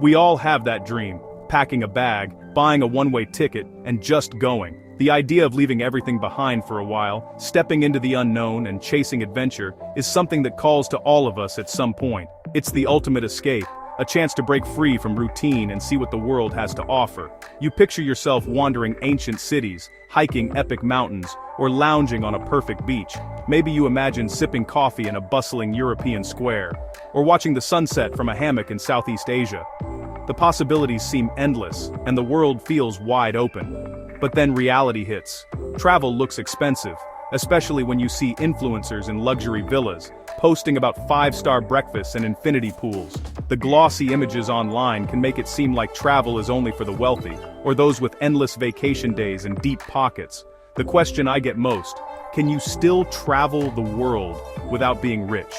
We all have that dream, packing a bag, buying a one-way ticket, and just going. The idea of leaving everything behind for a while, stepping into the unknown and chasing adventure, is something that calls to all of us at some point. It's the ultimate escape, a chance to break free from routine and see what the world has to offer. You picture yourself wandering ancient cities, hiking epic mountains, or lounging on a perfect beach. Maybe you imagine sipping coffee in a bustling European square, or watching the sunset from a hammock in Southeast Asia. The possibilities seem endless, and the world feels wide open. But then reality hits. Travel looks expensive, especially when you see influencers in luxury villas, posting about 5-star breakfasts and infinity pools. The glossy images online can make it seem like travel is only for the wealthy, or those with endless vacation days and deep pockets. The question I get most: can you still travel the world without being rich?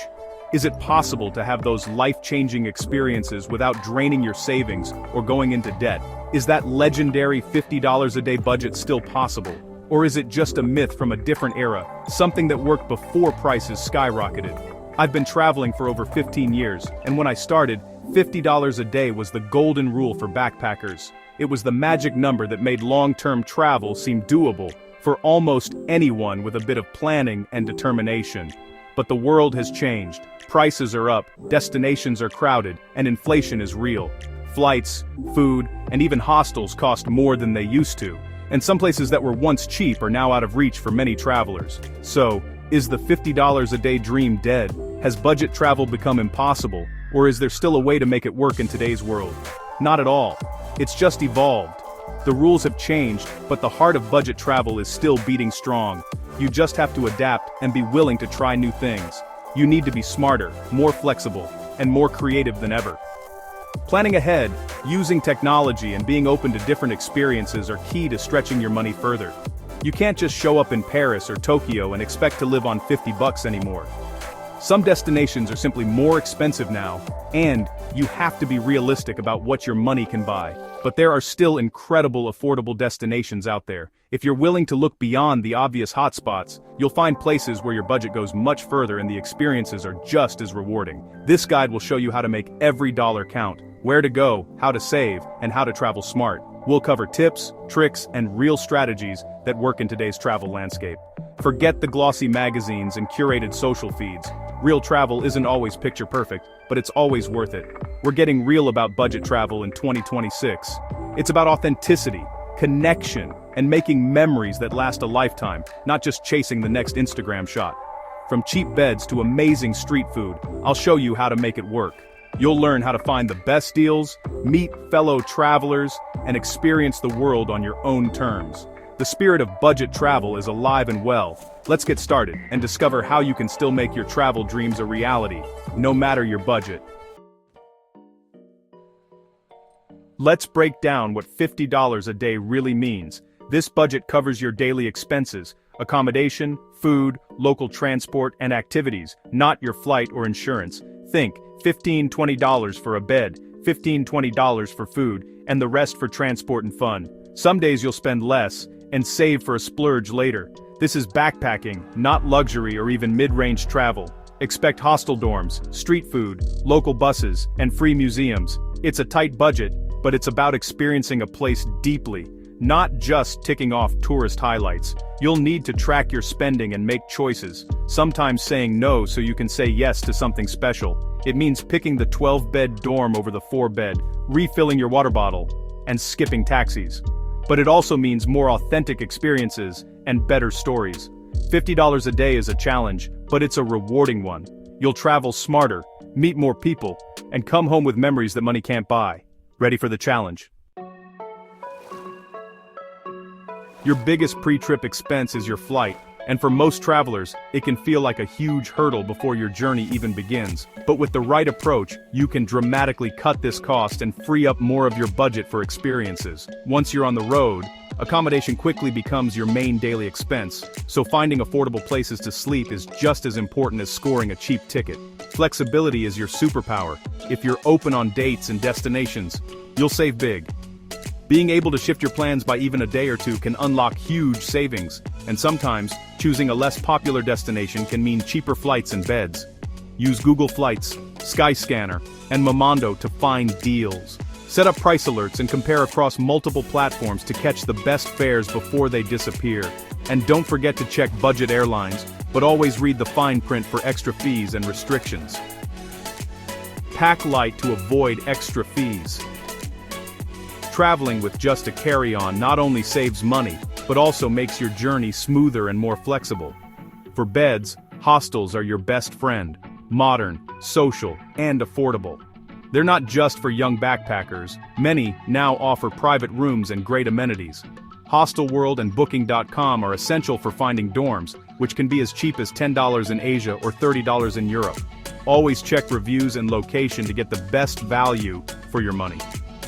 Is it possible to have those life-changing experiences without draining your savings or going into debt? Is that legendary $50 a day budget still possible? Or is it just a myth from a different era, something that worked before prices skyrocketed? I've been traveling for over 15 years, and when I started, $50 a day was the golden rule for backpackers. It was the magic number that made long-term travel seem doable for almost anyone with a bit of planning and determination. But the world has changed. Prices are up, destinations are crowded, and inflation is real. Flights, food, and even hostels cost more than they used to, and some places that were once cheap are now out of reach for many travelers. So, is the $50 a day dream dead? Has budget travel become impossible, or is there still a way to make it work in today's world? Not at all. It's just evolved. The rules have changed, but the heart of budget travel is still beating strong. You just have to adapt and be willing to try new things. You need to be smarter, more flexible, and more creative than ever. Planning ahead, using technology, and being open to different experiences are key to stretching your money further. You can't just show up in Paris or Tokyo and expect to live on $50 anymore. Some destinations are simply more expensive now, and you have to be realistic about what your money can buy. But there are still incredible affordable destinations out there. If you're willing to look beyond the obvious hotspots, you'll find places where your budget goes much further and the experiences are just as rewarding. This guide will show you how to make every dollar count, where to go, how to save, and how to travel smart. We'll cover tips, tricks, and real strategies that work in today's travel landscape. Forget the glossy magazines and curated social feeds. Real travel isn't always picture perfect, but it's always worth it. We're getting real about budget travel in 2026. It's about authenticity, connection, and making memories that last a lifetime, not just chasing the next Instagram shot. From cheap beds to amazing street food, I'll show you how to make it work. You'll learn how to find the best deals, meet fellow travelers, and experience the world on your own terms. The spirit of budget travel is alive and well. Let's get started and discover how you can still make your travel dreams a reality, no matter your budget. Let's break down what $50 a day really means. This budget covers your daily expenses, accommodation, food, local transport, and activities, not your flight or insurance. Think $15–20 for a bed, $15–20 for food, and the rest for transport and fun. Some days you'll spend less and save for a splurge later. This is backpacking, not luxury or even mid-range travel. Expect hostel dorms, street food, local buses, and free museums. It's a tight budget, but it's about experiencing a place deeply, not just ticking off tourist highlights. You'll need to track your spending and make choices, sometimes saying no so you can say yes to something special. It means picking the 12-bed dorm over the 4-bed, refilling your water bottle, and skipping taxis. But it also means more authentic experiences and better stories. $50 a day is a challenge, but it's a rewarding one. You'll travel smarter, meet more people, and come home with memories that money can't buy. Ready for the challenge? Your biggest pre-trip expense is your flight, and for most travelers, it can feel like a huge hurdle before your journey even begins. But with the right approach, you can dramatically cut this cost and free up more of your budget for experiences. Once you're on the road, accommodation quickly becomes your main daily expense, so finding affordable places to sleep is just as important as scoring a cheap ticket. Flexibility is your superpower. If you're open on dates and destinations, you'll save big. Being able to shift your plans by even a day or two can unlock huge savings, and sometimes, choosing a less popular destination can mean cheaper flights and beds. Use Google Flights, Skyscanner, and Momondo to find deals. Set up price alerts and compare across multiple platforms to catch the best fares before they disappear. And don't forget to check budget airlines, but always read the fine print for extra fees and restrictions. Pack light to avoid extra fees. Traveling with just a carry-on not only saves money, but also makes your journey smoother and more flexible. For beds, hostels are your best friend. Modern, social, and affordable. They're not just for young backpackers. Many now offer private rooms and great amenities. Hostelworld and Booking.com are essential for finding dorms, which can be as cheap as $10 in Asia or $30 in Europe. Always check reviews and location to get the best value for your money.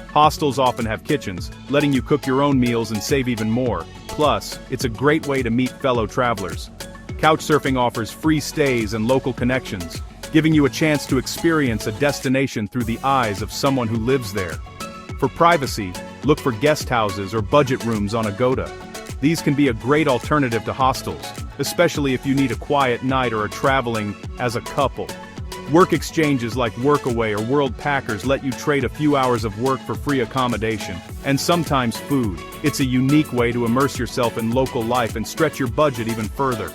Hostels often have kitchens, letting you cook your own meals and save even more. Plus, it's a great way to meet fellow travelers. Couchsurfing offers free stays and local connections, giving you a chance to experience a destination through the eyes of someone who lives there. For privacy, look for guest houses or budget rooms on Agoda. These can be a great alternative to hostels, especially if you need a quiet night or are traveling as a couple. Work exchanges like Workaway or World Packers let you trade a few hours of work for free accommodation, and sometimes food. It's a unique way to immerse yourself in local life and stretch your budget even further.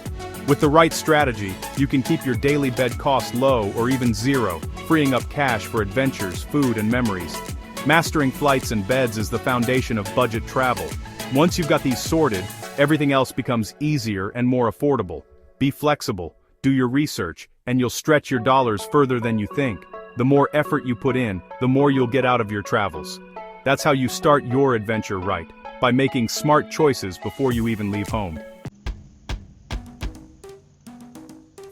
With the right strategy, you can keep your daily bed costs low or even zero, freeing up cash for adventures, food, and memories. Mastering flights and beds is the foundation of budget travel. Once you've got these sorted, everything else becomes easier and more affordable. Be flexible, do your research, and you'll stretch your dollars further than you think. The more effort you put in, the more you'll get out of your travels. That's how you start your adventure right, by making smart choices before you even leave home.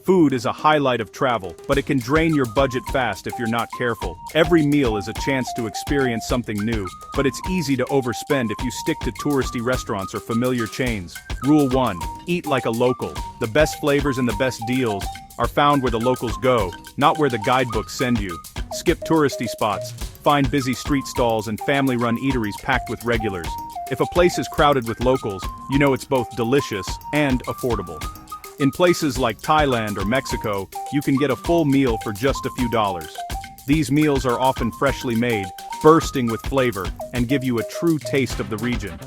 Food is a highlight of travel, but it can drain your budget fast if you're not careful. Every meal is a chance to experience something new, but it's easy to overspend if you stick to touristy restaurants or familiar chains. Rule 1. Eat like a local. The best flavors and the best deals are found where the locals go, not where the guidebooks send you. Skip touristy spots. Find busy street stalls and family-run eateries packed with regulars. If a place is crowded with locals, you know it's both delicious and affordable. In places like Thailand or Mexico, you can get a full meal for just a few dollars. These meals are often freshly made, bursting with flavor, and give you a true taste of the region.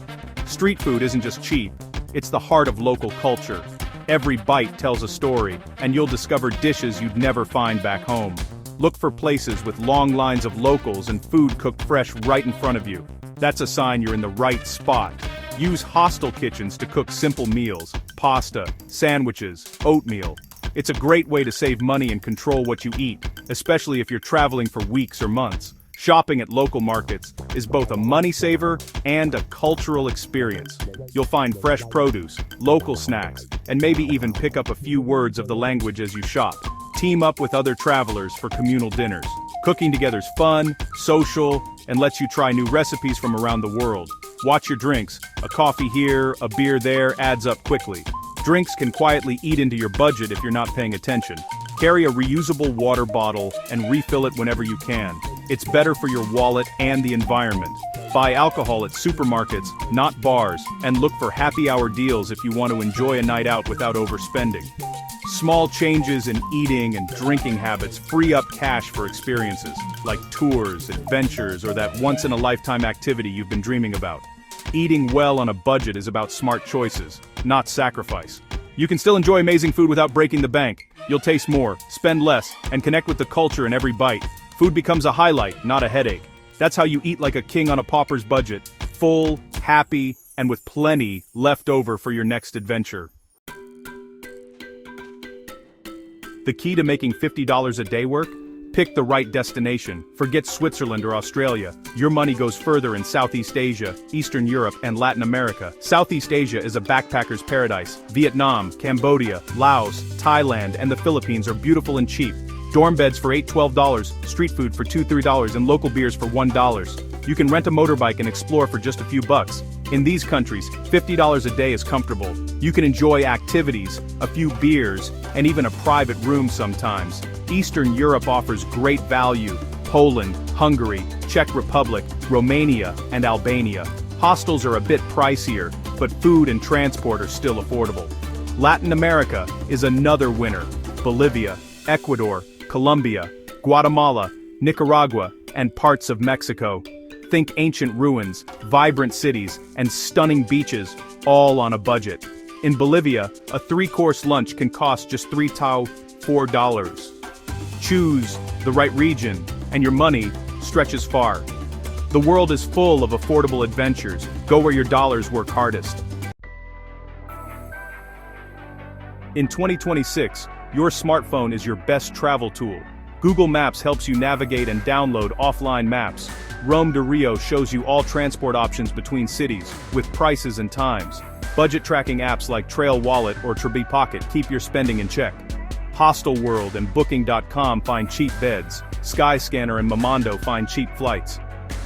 Street food isn't just cheap, it's the heart of local culture. Every bite tells a story, and you'll discover dishes you'd never find back home. Look for places with long lines of locals and food cooked fresh right in front of you. That's a sign you're in the right spot. Use hostel kitchens to cook simple meals, pasta, sandwiches, oatmeal. It's a great way to save money and control what you eat, especially if you're traveling for weeks or months. Shopping at local markets is both a money saver and a cultural experience. You'll find fresh produce, local snacks, and maybe even pick up a few words of the language as you shop. Team up with other travelers for communal dinners. Cooking together's fun, social, and lets you try new recipes from around the world. Watch your drinks. A coffee here, a beer there adds up quickly. Drinks can quietly eat into your budget if you're not paying attention. Carry a reusable water bottle and refill it whenever you can. It's better for your wallet and the environment. Buy alcohol at supermarkets, not bars, and look for happy hour deals if you want to enjoy a night out without overspending. Small changes in eating and drinking habits free up cash for experiences, like tours, adventures, or that once-in-a-lifetime activity you've been dreaming about. Eating well on a budget is about smart choices, not sacrifice. You can still enjoy amazing food without breaking the bank. You'll taste more, spend less, and connect with the culture in every bite. Food becomes a highlight, not a headache. That's how you eat like a king on a pauper's budget, full, happy, and with plenty left over for your next adventure. The key to making $50 a day work? Pick the right destination. Forget Switzerland or Australia. Your money goes further in Southeast Asia, Eastern Europe, and Latin America. Southeast Asia is a backpacker's paradise. Vietnam, Cambodia, Laos, Thailand, and the Philippines are beautiful and cheap. Dorm beds for $8-12, street food for $2-3, and local beers for $1. You can rent a motorbike and explore for just a few bucks. In these countries, $50 a day is comfortable. You can enjoy activities, a few beers, and even a private room sometimes. Eastern Europe offers great value. Poland, Hungary, Czech Republic, Romania, and Albania. Hostels are a bit pricier, but food and transport are still affordable. Latin America is another winner. Bolivia, Ecuador, Colombia, Guatemala, Nicaragua, and parts of Mexico. Think ancient ruins, vibrant cities, and stunning beaches, all on a budget. In Bolivia, a 3-course lunch can cost just $4. Choose the right region, and your money stretches far. The world is full of affordable adventures. Go where your dollars work hardest. In 2026, your smartphone is your best travel tool. Google Maps helps you navigate and download offline maps. Rome de Rio shows you all transport options between cities, with prices and times. Budget tracking apps like Trail Wallet or Trebi Pocket keep your spending in check. Hostel World and Booking.com find cheap beds. Skyscanner and Momondo find cheap flights.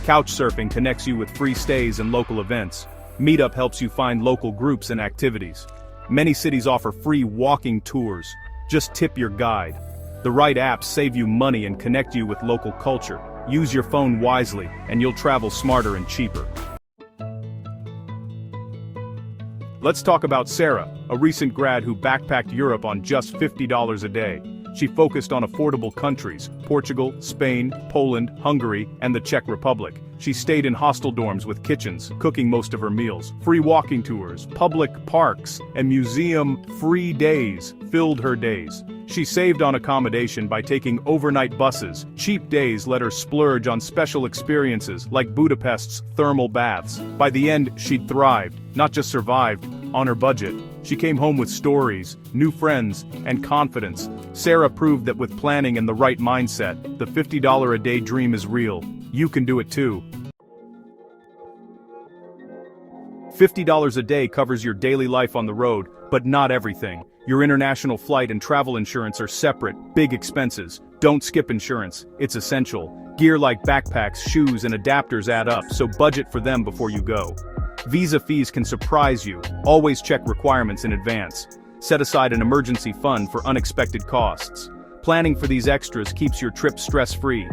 Couchsurfing connects you with free stays and local events. Meetup helps you find local groups and activities. Many cities offer free walking tours. Just tip your guide. The right apps save you money and connect you with local culture. Use your phone wisely, and you'll travel smarter and cheaper. Let's talk about Sarah, a recent grad who backpacked Europe on just $50 a day. She focused on affordable countries: Portugal, Spain, Poland, Hungary, and the Czech Republic. She stayed in hostel dorms with kitchens, cooking most of her meals. Free walking tours, public parks, and museum-free days filled her days. She saved on accommodation by taking overnight buses. Cheap days let her splurge on special experiences like Budapest's thermal baths. By the end, she'd thrived, not just survived, on her budget. She came home with stories, new friends, and confidence. Sarah proved that with planning and the right mindset, the $50 a day dream is real. You can do it too. $50 a day covers your daily life on the road, but not everything. Your international flight and travel insurance are separate, big expenses. Don't skip insurance, it's essential. Gear like backpacks, shoes, and adapters add up, so budget for them before you go. Visa fees can surprise you. Always check requirements in advance. Set aside an emergency fund for unexpected costs. Planning for these extras keeps your trip stress-free.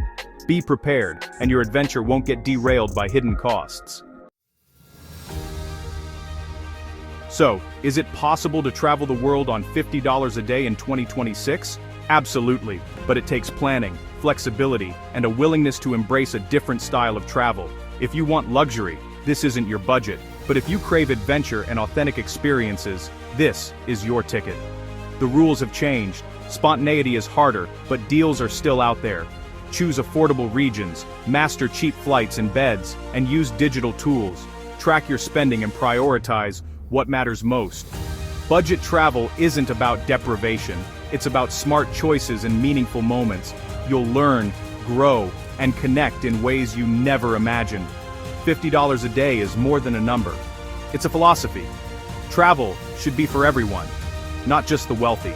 Be prepared, and your adventure won't get derailed by hidden costs. So, is it possible to travel the world on $50 a day in 2026? Absolutely, but it takes planning, flexibility, and a willingness to embrace a different style of travel. If you want luxury, this isn't your budget, but if you crave adventure and authentic experiences, this is your ticket. The rules have changed. Spontaneity is harder, but deals are still out there. Choose affordable regions, master cheap flights and beds, and use digital tools. Track your spending and prioritize what matters most. Budget travel isn't about deprivation, it's about smart choices and meaningful moments. You'll learn, grow, and connect in ways you never imagined. $50 a day is more than a number. It's a philosophy. Travel should be for everyone, not just the wealthy.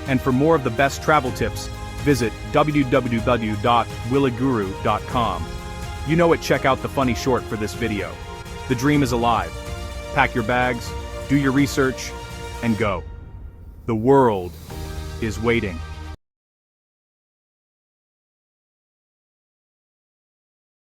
And for more of the best travel tips, visit www.williguru.com. You know it, check out the funny short for this video. The dream is alive. Pack your bags, do your research, and go. The world is waiting.